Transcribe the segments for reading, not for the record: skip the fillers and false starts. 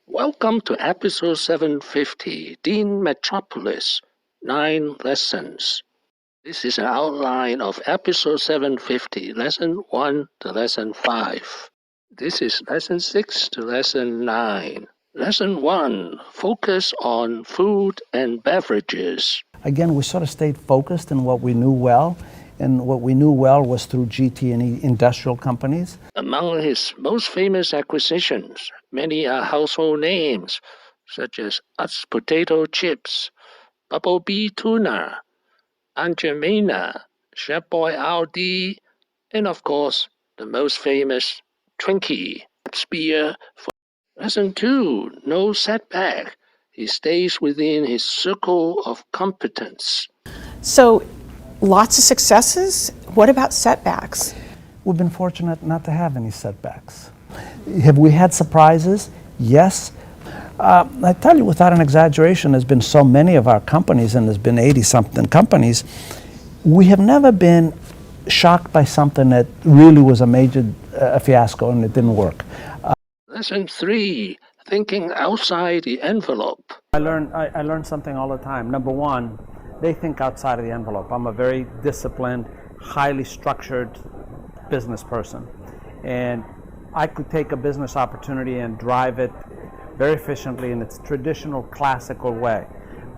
Welcome to episode 750, Dean Metropoulos, 9 Lessons. This is an outline of episode 750, lesson 1 to lesson 5. This is lesson 6 to lesson 9. Lesson 1, focus on food and beverages. Again, we sort of stayed focused in what we knew well, and what we knew well was through GT&E industrial companies. Among his most famous acquisitions, many are household names, such as Utz Potato Chips, Bubble Bee Tuna, Aunt Jemima, Chef Boyardee, and of course, the most famous Twinkie beer. Lesson 2, no setback. He stays within his circle of competence. So, lots of successes. What about setbacks? We've been fortunate not to have any setbacks. Have we had surprises? Yes. I tell you, without an exaggeration, there's been so many of our companies, and there's been 80-something companies, we have never been shocked by something that really was a major fiasco and it didn't work. Lesson 3, thinking outside the envelope. I learn something all the time. Number one, they think outside of the envelope. I'm a very disciplined, highly structured business person. And I could take a business opportunity and drive it very efficiently in its traditional, classical way.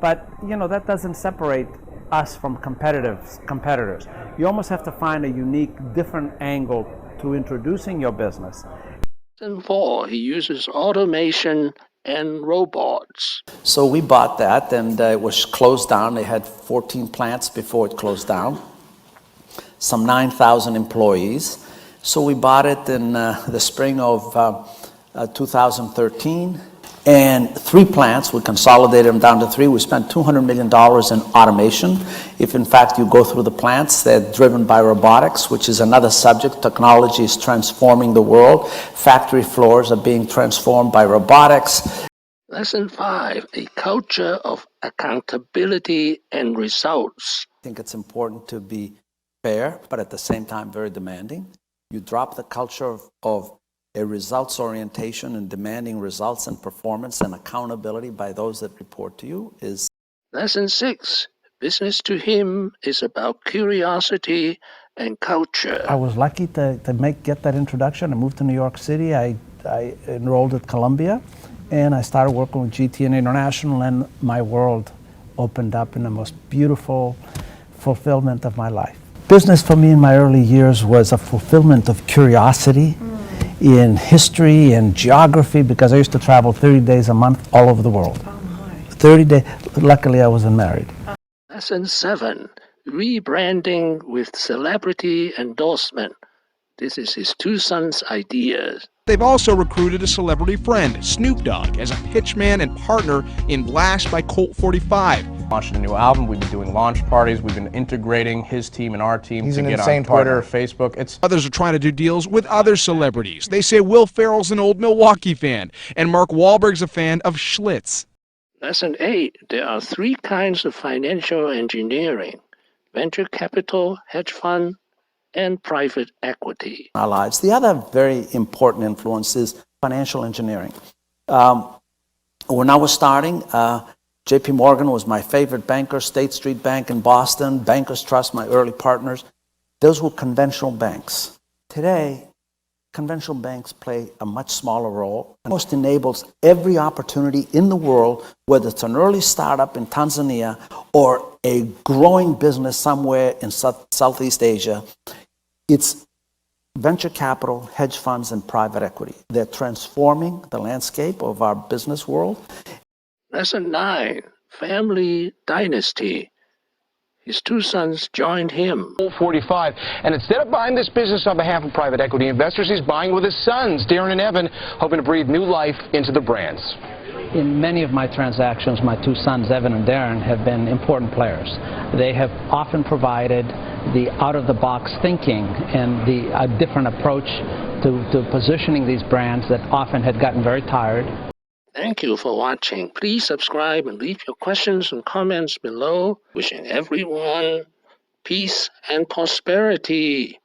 But, that doesn't separate us from competitors. You almost have to find a unique, different angle to introducing your business. Lesson 4, he uses automation and robots. So we bought that, and it was closed down. They had 14 plants before it closed down, some 9,000 employees. So we bought it in the spring of 2013, and 3 plants. We consolidated them down to 3. We spent $200 million in automation. If in fact you go through the plants, they're driven by robotics, which is another subject. Technology is transforming the world. Factory floors are being transformed by robotics. Lesson 5, a culture of accountability and results. I think it's important to be fair, but at the same time very demanding. You drop the culture of a results orientation and demanding results and performance and accountability by those that report to you is... Lesson 6, business to him is about curiosity and culture. I was lucky to get that introduction. I moved to New York City. I enrolled at Columbia, and I started working with GT&E International, and my world opened up in the most beautiful fulfillment of my life. Business for me in my early years was a fulfillment of curiosity in history and geography, because I used to travel 30 days a month all over the world. 30 days. Luckily, I wasn't married. Lesson 7, rebranding with celebrity endorsement. This is his 2 sons' ideas. They've also recruited a celebrity friend, Snoop Dogg, as a pitchman and partner in Blast by Colt 45. Launched a new album. We've been doing launch parties. We've been integrating his team and our team to get on Twitter, Facebook. Others are trying to do deals with other celebrities. They say Will Ferrell's an old Milwaukee fan, and Mark Wahlberg's a fan of Schlitz. Lesson 8, there are 3 kinds of financial engineering: venture capital, hedge fund, and private equity. Our lives. The other very important influence is financial engineering. When I was starting, J.P. Morgan was my favorite banker, State Street Bank in Boston, Bankers Trust, my early partners. Those were conventional banks. Today, conventional banks play a much smaller role. It almost enables every opportunity in the world, whether it's an early startup in Tanzania or a growing business somewhere in Southeast Asia. It's venture capital, hedge funds, and private equity. They're transforming the landscape of our business world. Lesson 9, family dynasty. His 2 sons joined him. 45, and instead of buying this business on behalf of private equity investors, he's buying with his sons, Darren and Evan, hoping to breathe new life into the brands. In many of my transactions, my 2 sons, Evan and Darren, have been important players. They have often provided the out-of-the-box thinking and a different approach to positioning these brands that often had gotten very tired. Thank you for watching. Please subscribe and leave your questions and comments below. Wishing everyone peace and prosperity.